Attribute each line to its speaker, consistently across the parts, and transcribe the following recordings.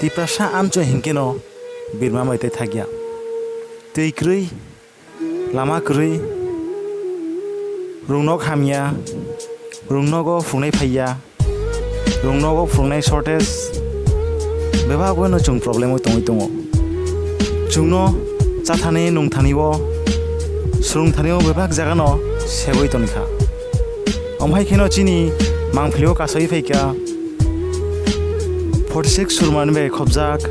Speaker 1: Tiprasa amchaini hinkeno birma maitai thagia tui krui lama krui rwngnok hamya rwngnogo fungnai phaiya rwngnogo fungnai shortage bebak no chung problem tongoi tongo chungno chathani nungthanibo surungthanio bebak jagano seboi tonikha omhai kheno chini mangphilio kasai phaika 46 surmanbe khobjak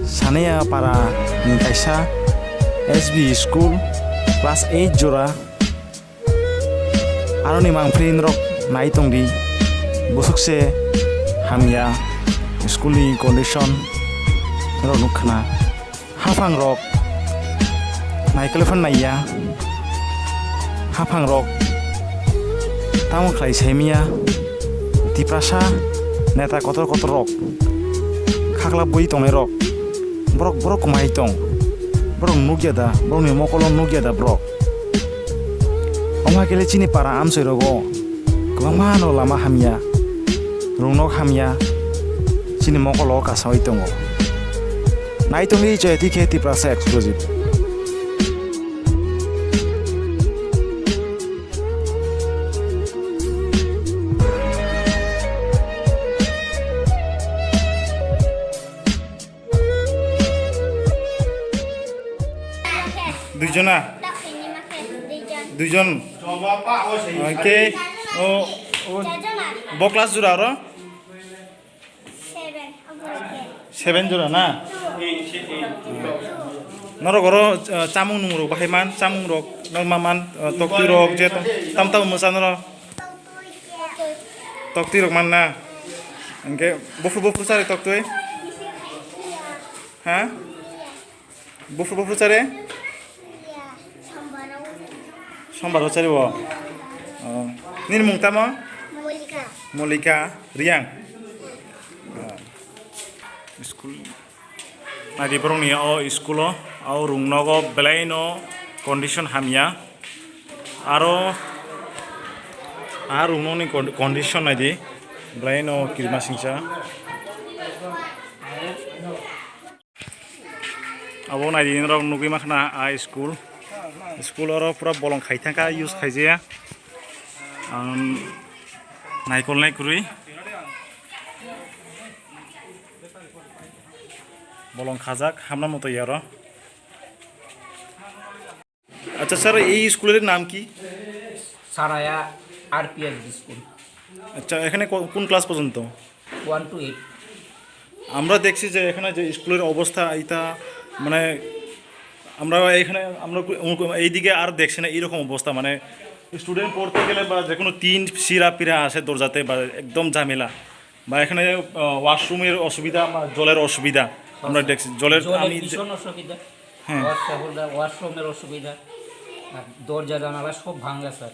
Speaker 1: sanaya para ni kaisa SB school class 8 jora aroni mangphrin rok nai tongdi bwswkse hamya school ni condition rok nukhna hafang rok naikelfan naiya hafang rok tamo khlai semia Tiprasa neta kotor rok khakla boi tongnai rok borok kumai tong borok nugyada borok ni mokolon nugyada borok omha kele chini para amchai rogo kwbangma no lama hamya rwngnok hamya chini mokolo kasawai tongo naitongi joyati ke Tiprasa exclusive দুইজন ওকে ও ব class জোড়া আর 7 জোড়া না নর ঘর চামুং নুরক বাহাইমান চামুং rock নরমামান তক্তি rock যে তাম মোসান র তক্তি রক মান না এনকে বফু সারে তক্তই হ্যাঁ বফু সারে Sombar cari wo, ini mung tamo? Molika, Riang. School, nadi perong ni school rwngnogo belai no condition hamya, rwngnog ni condition nadi belai no kirma singsa. Abo nadi ni rok nugui makna school. School oro pura bolong khaithangka use khaijaya naikol nai krui bolong khajak hamna moto yaro আচ্ছা sir এই স্কুলের নাম কি
Speaker 2: সারায়া RPS school
Speaker 1: আচ্ছা এখানে কোন class পর্যন্ত
Speaker 2: 1 to 8
Speaker 1: আমরা দেখছি যে এখানে যে স্কুলের অবস্থা এটা মানে আমরা এখানে আমরা এইদিকে আর দেখছি না এইরকম অবস্থা মানে স্টুডেন্ট পড়তে গেলে বা যে কোনো তিন সিরা পিরা আসে দরজাতে বা একদম ঝামেলা বা এখানে ওয়াশরুমের অসুবিধা বা জলের অসুবিধা আমরা দেখছি জলের
Speaker 2: ভীষণ অসুবিধা হ্যাঁ ওয়াশরুমের অসুবিধা দরজা জানালা সব ভাঙা স্যার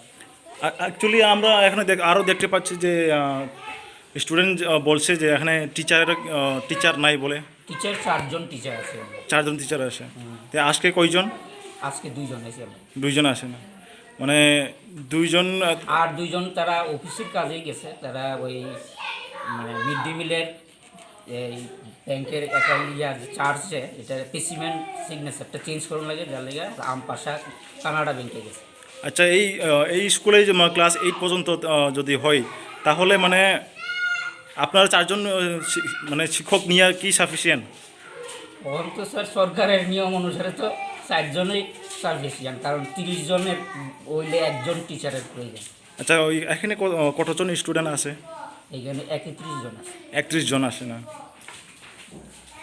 Speaker 1: অ্যাকচুয়ালি আমরা এখানে আরও দেখতে পাচ্ছি যে স্টুডেন্ট বলছে যে এখানে টিচার নাই বলে
Speaker 2: টিচার 4 জন টিচার আছে
Speaker 1: 4 জন টিচার আছে তে আজকে কয়জন
Speaker 2: আজকে 2 জন আছে
Speaker 1: 2 জন আসে না মানে 2 জন
Speaker 2: আর 2 জন তারা অফিসের কাজে গেছে তারা ওই মানে মিড ডে মিলের এই ব্যাংকের অ্যাকাউন্ট চার্জে এটা স্পেসিমেন সিগনেচারটা চেঞ্জ করুন লাগে যার লাগে আমপাশা কানাডা ব্যাংকে গেছে
Speaker 1: আচ্ছা এই স্কুলে যে ক্লাস 8 পর্যন্ত যদি হয় তাহলে মানে আপনারা 4 জন মানে শিক্ষক নিয়ে কি সাফিসিয়েন্ট
Speaker 2: ওখান তো স্যার সরকারের নিয়ম অনুসারে তো 4 জনই সাফিসিয়েন্ট কারণ 30 জনের ওইলে একজন টিচারের প্রয়োজন
Speaker 1: আচ্ছা ওই এখানে কতজন স্টুডেন্ট আছে
Speaker 2: এখানে 31 জন আছে
Speaker 1: 31 জন আসে না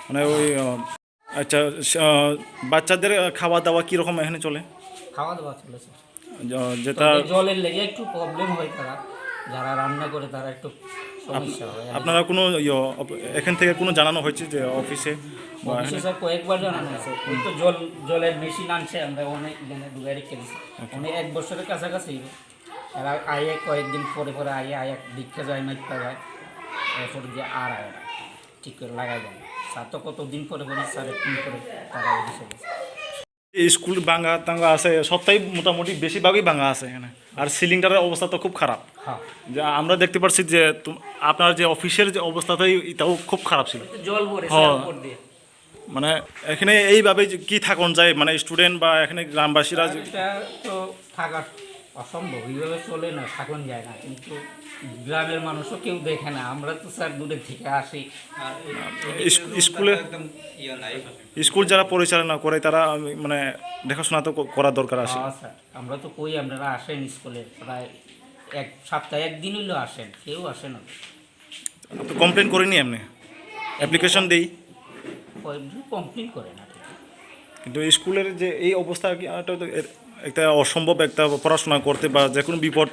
Speaker 1: মানে ওই আচ্ছা বাচ্চাদের খাওয়া দাওয়া কি রকম এখানে চলে
Speaker 2: খাওয়া দাওয়া চলে স্যার
Speaker 1: যেটা
Speaker 2: জলের লেগে একটু প্রবলেম হয় তারা যারা রান্না করে তারা একটু সমস্যা হয়
Speaker 1: আপনারা কোনো এখান থেকে কোনো জানানো হয়েছে যে অফিসে
Speaker 2: স্যার কয়েকবার জানানো হয়েছে ওই তো জলের মেশিন আনছে আমরা অনেক ডুবাই রেখে দিচ্ছি অনেক 1 বছরের কাছাকাছি এরা আয়ে কয়েকদিন পরে আয়ে দীক্ষা যায় মাইকা যায় এরপর যে আর আয় ঠিক করে লাগাই যায় স্যার তো কতদিন পরে স্যার একদিন করে টাকা অফিসে
Speaker 1: স্কুল ভাঙা টাঙ্গা আছে সবটাই মোটামুটি বেশিরভাগই ভাঙা আছে এখানে আর সিলিংটার অবস্থা তো খুব খারাপ
Speaker 2: হ্যাঁ
Speaker 1: যা আমরা দেখতে পাচ্ছি যে আপনার যে অফিসের যে অবস্থাটাই এটাও খুব খারাপ ছিল
Speaker 2: জল ভরে
Speaker 1: হ্যাঁ।
Speaker 2: উপর দিয়ে
Speaker 1: মানে এখানে এইভাবে যে কি থাকুন যায় মানে স্টুডেন্ট বা এখানে গ্রামবাসীরা
Speaker 2: এটা তো থাকা অসম্ভব এইভাবে চলে না থাকুন যায় না কিন্তু গ্রামের মানুষও কেউ দেখে না আমরা তো স্যার দূরের থেকে আসি
Speaker 1: স্কুলে স্কুল যারা পরিচালনা করে তারা মানে দেখাশোনা তো করার দরকার আছে
Speaker 2: হ্যাঁ স্যার আমরা তো কই আপনারা আসেন স্কুলে প্রায় এক সপ্তাহে একদিন হইলেও আসেন কেউ আসে না
Speaker 1: তো কমপ্লেন করিনি এমনি অ্যাপ্লিকেশন দিই
Speaker 2: কমপ্লেন করে না
Speaker 1: কিন্তু স্কুলের যে এই অবস্থা কি এটা তো একটা অসম্ভব একটা পড়াশোনা করতে বা যে কোনো বিপদ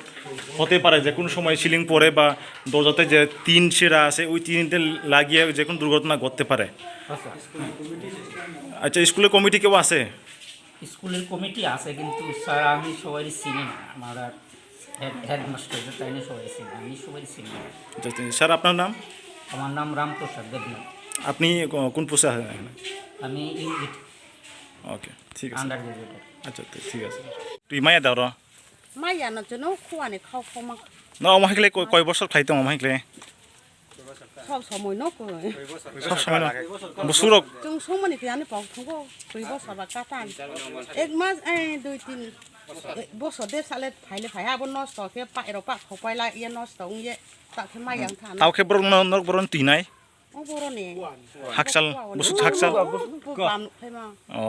Speaker 1: হতে পারে যে কোনো সময় সিলিং পড়ে বা দরজাতে যে টিন ছেঁড়া আছে ওই টিনতে লাগিয়ে যে কোনো দুর্ঘটনা ঘটতে পারে
Speaker 2: আচ্ছা
Speaker 1: আচ্ছা স্কুলের কমিটি কেউ আছে
Speaker 2: স্কুলের কমিটি আছে কিন্তু স্যার আমি সবাই চিনি না আমার আর হেডমাস্টার তাই না সবাই চিনি আমি সবাই চিনি না
Speaker 1: আচ্ছা, স্যার আপনার নাম
Speaker 2: আমার নাম রামপ্রসাদ দেবনাথ
Speaker 1: আপনি কোন পোস্টে আছেন এখানে
Speaker 2: আমি ইংলিশ
Speaker 1: ওকে ঠিক আছে
Speaker 2: আন্ডার গ্রাজুয়েট
Speaker 1: আচ্ছা ঠিক আছে তুই মায়া দাও র
Speaker 3: মাইয়া না জন্য খোয়ানে খাও খমা
Speaker 1: না আমাকে কয় বছর খাইতো আমাকে
Speaker 3: সব সময় ন কই
Speaker 1: সব সময় না বছর
Speaker 3: जों समनि फैयानो पाव थंगो 2 বছর বা কাটান এক মাস 2-3 বছর দেড় সালে ফাইলে ফাইয়া বন নষ্ট কে পাইরো পা খপাইলা ইয়ে নষ্ট ইয়ে তাকে মাইয়াং থান
Speaker 1: তাওকে বরন তুই নাই
Speaker 3: ও বরনে
Speaker 1: হাকসাল বসু হাকসাল
Speaker 3: পাম ফাইমা
Speaker 1: ও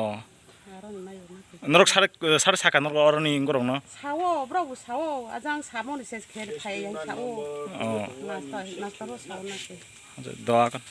Speaker 3: আরন মাইও
Speaker 1: নরক সাড়ে সাকা নরক অরনি গরং ন
Speaker 3: সাও ব্রাও সাও আজাং সামনি সেস খের ফাইয়াং সাও
Speaker 1: ও
Speaker 3: নাস্তা নাস্তা সাও নাকে
Speaker 1: আচ্ছা দোয়া কর